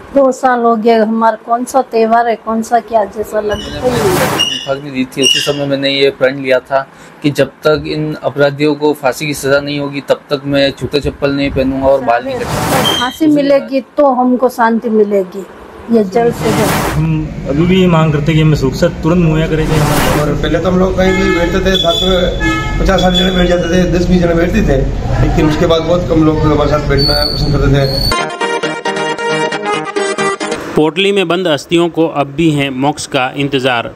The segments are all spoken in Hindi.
2 साल हो गया। हमारा कौन सा त्योहार है, कौन सा क्या जैसा लगता है। दी थी उसी समय मैंने ये प्रण लिया था कि जब तक इन अपराधियों को फांसी की सजा नहीं होगी तब तक मैं जूते चप्पल नहीं पहनूंगा और बाल नहीं कटूंगा। फांसी मिलेगी तो हमको शांति मिलेगी, ये जल्द से जल्द। हम अभी भी ये मांग करते कि हमें सुरक्षा तुरंत मुहैया करेंगे। और पहले तो हम लोग कहीं भी बैठते थे, साथ में 50-60 जने बैठ जाते थे, 10-20 जने बैठते थे, लेकिन उसके बाद बहुत कम लोग हमारे साथ बैठना पसंद करते थे। पोटली में बंद अस्थियों को अब भी है मोक्ष का इंतजार।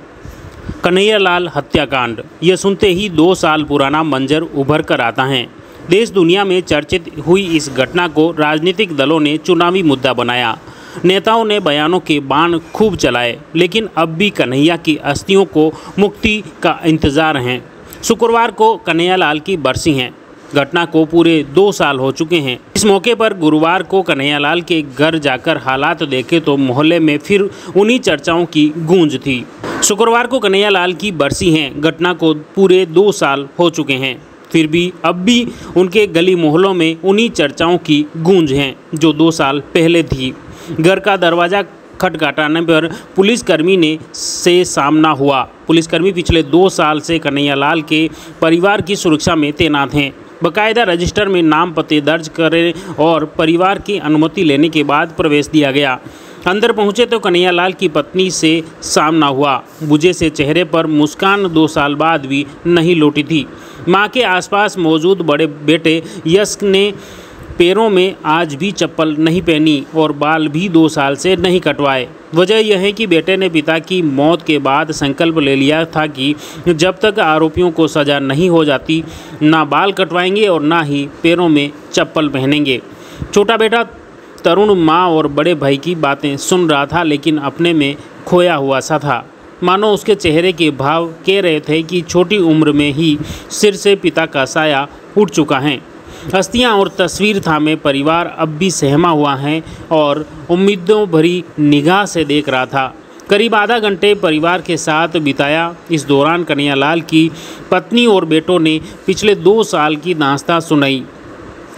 कन्हैयालाल हत्याकांड, यह सुनते ही 2 साल पुराना मंजर उभर कर आता है। देश दुनिया में चर्चित हुई इस घटना को राजनीतिक दलों ने चुनावी मुद्दा बनाया। नेताओं ने बयानों के बाण खूब चलाए, लेकिन अब भी कन्हैया की अस्थियों को मुक्ति का इंतजार है। शुक्रवार को कन्हैयालाल की बरसी है। घटना को पूरे 2 साल हो चुके हैं। इस मौके पर गुरुवार को कन्हैयालाल के घर जाकर हालात देखे तो मोहल्ले में फिर उन्हीं चर्चाओं की गूंज थी। शुक्रवार को कन्हैयालाल की बरसी है। घटना को पूरे 2 साल हो चुके हैं, फिर भी अब भी उनके गली मोहल्लों में उन्हीं चर्चाओं की गूंज है जो 2 साल पहले थी। घर का दरवाज़ा खटखटाने पर पुलिसकर्मी से सामना हुआ। पुलिसकर्मी पिछले 2 साल से कन्हैयालाल के परिवार की सुरक्षा में तैनात हैं। बाकायदा रजिस्टर में नाम पते दर्ज करें और परिवार की अनुमति लेने के बाद प्रवेश दिया गया। अंदर पहुंचे तो कन्हैयालाल की पत्नी से सामना हुआ। बुझे से चेहरे पर मुस्कान 2 साल बाद भी नहीं लौटी थी। मां के आसपास मौजूद बड़े बेटे यश ने पैरों में आज भी चप्पल नहीं पहनी और बाल भी 2 साल से नहीं कटवाए। वजह यह है कि बेटे ने पिता की मौत के बाद संकल्प ले लिया था कि जब तक आरोपियों को सज़ा नहीं हो जाती ना बाल कटवाएंगे और ना ही पैरों में चप्पल पहनेंगे। छोटा बेटा तरुण माँ और बड़े भाई की बातें सुन रहा था, लेकिन अपने में खोया हुआ सा था। मानो उसके चेहरे के भाव कह रहे थे कि छोटी उम्र में ही सिर से पिता का साया उठ चुका है। अस्थियां और तस्वीर थामे परिवार अब भी सहमा हुआ है और उम्मीदों भरी निगाह से देख रहा था। करीब आधा घंटे परिवार के साथ बिताया। इस दौरान कन्हैयालाल की पत्नी और बेटों ने पिछले 2 साल की दास्तां सुनाई।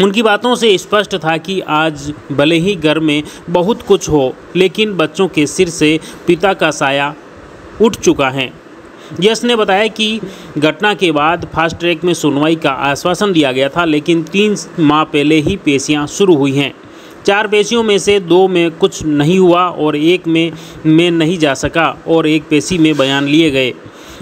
उनकी बातों से स्पष्ट था कि आज भले ही घर में बहुत कुछ हो, लेकिन बच्चों के सिर से पिता का साया उठ चुका है। यश ने बताया कि घटना के बाद फास्ट ट्रैक में सुनवाई का आश्वासन दिया गया था, लेकिन 3 माह पहले ही पेशियां शुरू हुई हैं। 4 पेशियों में से 2 में कुछ नहीं हुआ और 1 में मैं नहीं जा सका और 1 पेशी में बयान लिए गए।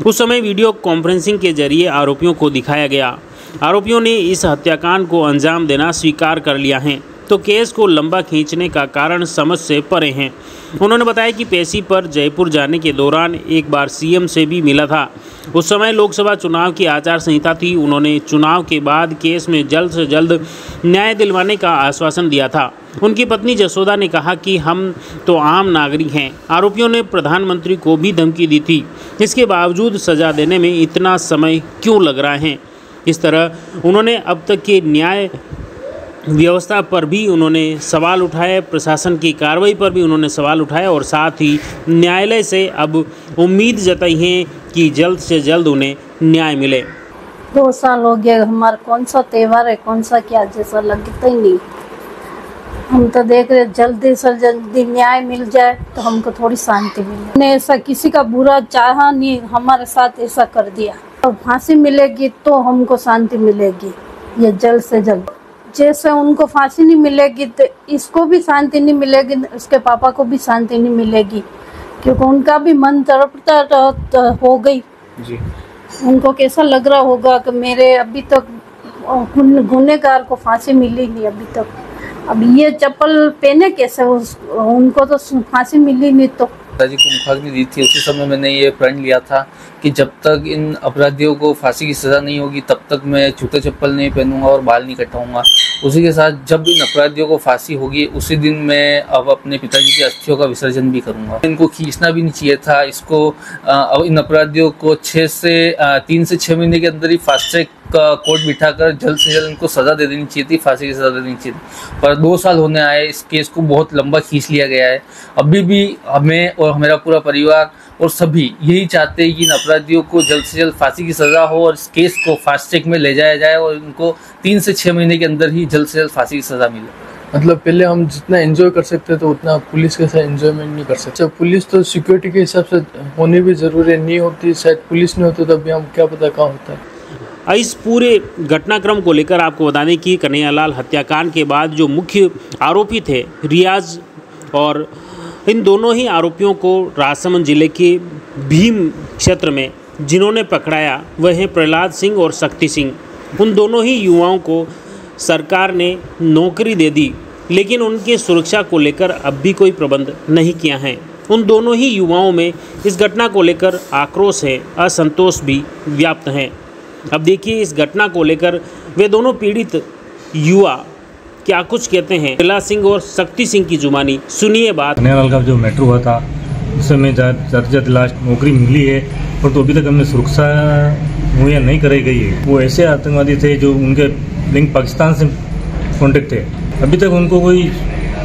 उस समय वीडियो कॉन्फ्रेंसिंग के जरिए आरोपियों को दिखाया गया। आरोपियों ने इस हत्याकांड को अंजाम देना स्वीकार कर लिया है, तो केस को लंबा खींचने का कारण समझ से परे हैं। उन्होंने बताया कि पेशी पर जयपुर जाने के दौरान एक बार सीएम से भी मिला था। उस समय लोकसभा चुनाव की आचार संहिता थी। उन्होंने चुनाव के बाद केस में जल्द से जल्द न्याय दिलवाने का आश्वासन दिया था। उनकी पत्नी जसोदा ने कहा कि हम तो आम नागरिक हैं। आरोपियों ने प्रधानमंत्री को भी धमकी दी थी, इसके बावजूद सजा देने में इतना समय क्यों लग रहा है। इस तरह उन्होंने अब तक के न्याय व्यवस्था पर भी उन्होंने सवाल उठाए, प्रशासन की कार्रवाई पर भी उन्होंने सवाल उठाए और साथ ही न्यायालय से अब उम्मीद जताई है कि जल्द से जल्द उन्हें न्याय मिले। 2 साल हो गया। हमारा कौन सा त्योहार है, कौन सा क्या जैसा लगता ही नहीं। हम तो देख रहे जल्दी से जल्दी न्याय मिल जाए तो हमको थोड़ी शांति मिले। ने ऐसा किसी का बुरा चाहा नहीं, हमारे साथ ऐसा कर दिया। तो फांसी मिलेगी तो हमको शांति मिलेगी, ये जल्द से जल्द। जैसे उनको फांसी नहीं मिलेगी तो इसको भी शांति नहीं मिलेगी, उसके पापा को भी शांति नहीं मिलेगी, क्योंकि उनका भी मन तड़पता हो गई जी। उनको कैसा लग रहा होगा कि मेरे अभी तक गुनहगार को फांसी मिली नहीं अभी तक। अब ये चप्पल पहने कैसे, उनको तो फांसी मिली नहीं। तो पिताजी को मुखाग्नि दी थी उसी समय मैंने ये प्रण लिया था कि जब तक इन अपराधियों को फांसी की सज़ा नहीं होगी तब तक मैं जूते चप्पल नहीं पहनूंगा और बाल नहीं कटवाऊंगा। उसी के साथ जब इन अपराधियों को फांसी होगी उसी दिन मैं अब अपने पिताजी की अस्थियों का विसर्जन भी करूंगा। इनको खींचना भी नहीं चाहिए था। इसको इन अपराधियों को 3 से 6 महीने के अंदर ही फास्ट ट्रैक का कोर्ट बिठाकर जल्द से जल्द इनको सज़ा दे देनी चाहिए थी, फांसी की सज़ा दे देनी चाहिए थी। पर 2 साल होने आए, इस केस को बहुत लंबा खींच लिया गया है। अभी भी हमें और हमारा पूरा परिवार और सभी यही चाहते हैं कि इन अपराधियों को जल्द से जल्द फांसी की सज़ा हो और इस केस को फास्ट ट्रैक में ले जाया जाए और इनको 3 से 6 महीने के अंदर ही जल्द से जल्द फांसी की सज़ा मिले। मतलब पहले हम जितना एंजॉय कर सकते तो उतना पुलिस के साथ एंजॉयमेंट नहीं कर सकते। पुलिस तो सिक्योरिटी के हिसाब से होनी भी ज़रूरी नहीं होती, शायद पुलिस नहीं होती तब भी हम क्या पता कहाँ होता है। इस पूरे घटनाक्रम को लेकर आपको बता दें कि कन्हैयालाल हत्याकांड के बाद जो मुख्य आरोपी थे रियाज, और इन दोनों ही आरोपियों को राजसमंद जिले के भीम क्षेत्र में जिन्होंने पकड़ाया वह हैं प्रहलाद सिंह और शक्ति सिंह। उन दोनों ही युवाओं को सरकार ने नौकरी दे दी, लेकिन उनकी सुरक्षा को लेकर अब भी कोई प्रबंध नहीं किया है। उन दोनों ही युवाओं में इस घटना को लेकर आक्रोश है, असंतोष भी व्याप्त है। अब देखिए इस घटना को लेकर वे दोनों पीड़ित युवा क्या कुछ कहते हैं। प्रहलाद सिंह और शक्ति सिंह की जुबानी सुनिए बात। कन्हैयालाल का जो मैटर हुआ था उस समय जाते लास्ट नौकरी मिली है, पर तो अभी तक हमने सुरक्षा मुहैया नहीं कराई गई है। वो ऐसे आतंकवादी थे जो उनके लिंक पाकिस्तान से कॉन्टेक्ट थे, अभी तक उनको कोई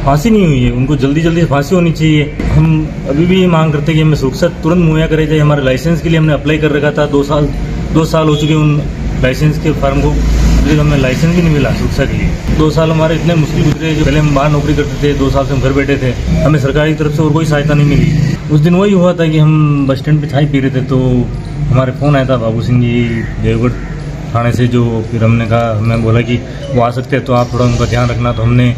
फांसी नहीं हुई है। उनको जल्दी जल्दी फांसी होनी चाहिए। हम अभी भी ये मांग करते हैं कि हमें सुरक्षा तुरंत मुहैया कराई जाए। हमारे लाइसेंस के लिए हमने अप्लाई कर रखा था, 2 साल हो चुके उन लाइसेंस के फॉर्म को, अभी तक हमें लाइसेंस भी नहीं मिला सुरक्षा के लिए। 2 साल हमारे इतने मुश्किल गुजरे जो पहले हम बाहर नौकरी करते थे, 2 साल से हम घर बैठे थे, हमें सरकारी तरफ से और कोई सहायता नहीं मिली। उस दिन वही हुआ था कि हम बस स्टैंड पे चाय पी रहे थे तो हमारे फ़ोन आया था बाबू सिंह जी देवगढ़ थाने से, जो फिर हमने कहा, हमें बोला कि वो आ सकते हैं तो आप थोड़ा उनका ध्यान रखना। तो हमने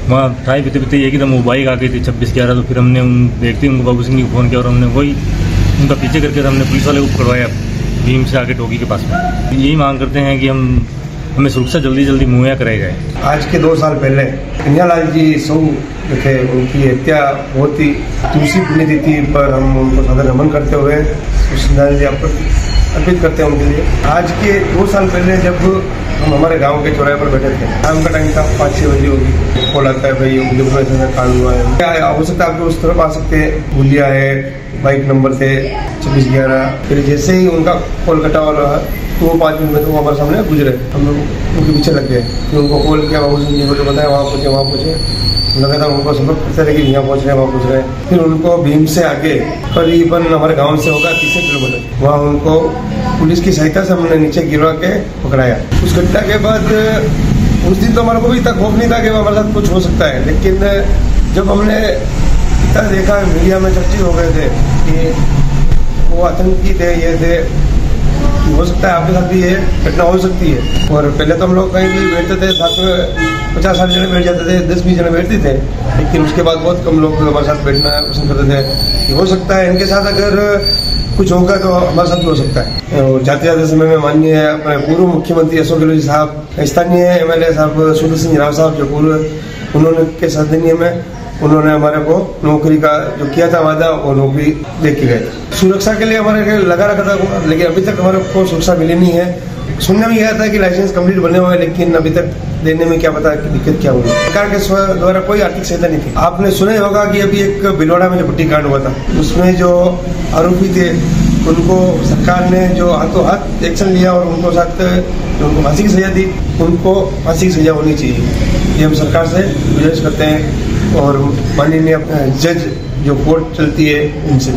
वहाँ चाय पीते पीते एकदम वो बाइक आ गई थी 26-11, तो फिर हमने उन देखते उनको बाबू सिंह जी को फ़ोन किया और हमने वही उनका पीछे करके हमने पुलिस वाले को पकड़वाया भीम से आगे टोकी के पास में। यही मांग करते हैं कि हमें सुरक्षा जल्दी जल्दी मुहैया कराई जाए। आज के 2 साल पहले कन्हैयालाल जी सौ थे, उनकी हत्या बहुत ही दूसरी पुण्यतिथि पर हम उनको सादर नमन करते हुए श्रद्धांजलि अर्पित करते हैं उनके लिए। आज के 2 साल पहले जब हम हमारे गांव के चौराहे पर बैठे थे, शाम का टाइम था, 5-6 बजे होगी, कॉल आता है भाई मुझे कांड हुआ है, क्या हो सकता है आपको उस तरफ आ सकते हैं, भूलिया है, बाइक नंबर थे 26-11। फिर जैसे ही उनका कॉल कटा और 2-5 मिनट में तो वो हमारे सामने गुजरे, हम लोग उनके पीछे लग गए। फिर उनको कॉल किया, बाबू सिंह जी को बताया वहाँ पहुँचे, लगातार उनको संपर्क करते रहे कि यहाँ पहुँच रहे हैं, वहाँ पहुँच रहे हैं। फिर उनको भीम से आगे करीबन हमारे गांव से होगा 30 किलोमीटर, वहाँ उनको पुलिस की सहायता से हमने नीचे गिरवा के पकड़ाया। उस घटना के बाद उस दिन तो हमारे को भी इतना खौफ नहीं था कि हमारे साथ कुछ हो सकता है, लेकिन जब हमने इतना देखा, मीडिया में चर्चित हो गए थे कि वो आतंकी थे, ये थे, हो सकता है आपके साथ भी ये घटना हो सकती है। और पहले तो हम लोग कहीं भी बैठते थे, साथ में 50-60 जने बैठ जाते थे, 10-20 जने बैठते थे, लेकिन उसके बाद बहुत कम लोग हमारे साथ बैठना पसंद करते थे। हो सकता है इनके साथ अगर कुछ होगा तो हमारे साथ भी हो सकता है। और जाते समय में माननीय अपने पूर्व मुख्यमंत्री अशोक गहलोत साहब, स्थानीय MLA साहब सूरज सिंह राव साहब, जो पूर्व उन्होंने के सदनीय में उन्होंने हमारे को नौकरी का जो किया था वादा, वो नौकरी दे के गए। सुरक्षा के लिए हमारे लगा रखा था, लेकिन अभी तक हमारे को सुरक्षा मिली नहीं है। सुनने में यह था कि लाइसेंस कंप्लीट बने हुए, लेकिन अभी तक देने में क्या पता कि दिक्कत क्या हुई। सरकार के द्वारा कोई आर्थिक सहायता नहीं थी। आपने सुना ही होगा कि अभी एक भिलवाड़ा में जो भट्टी कांड हुआ था, उसमें जो आरोपी थे उनको सरकार ने जो हाथों हाथ एक्शन लिया और उनको साथ जो उनको फांसी की सजा दी, उनको फांसी की सजा होनी चाहिए। ये हम सरकार से गुजारिश करते हैं और माननीय जज जो कोर्ट चलती है उनसे।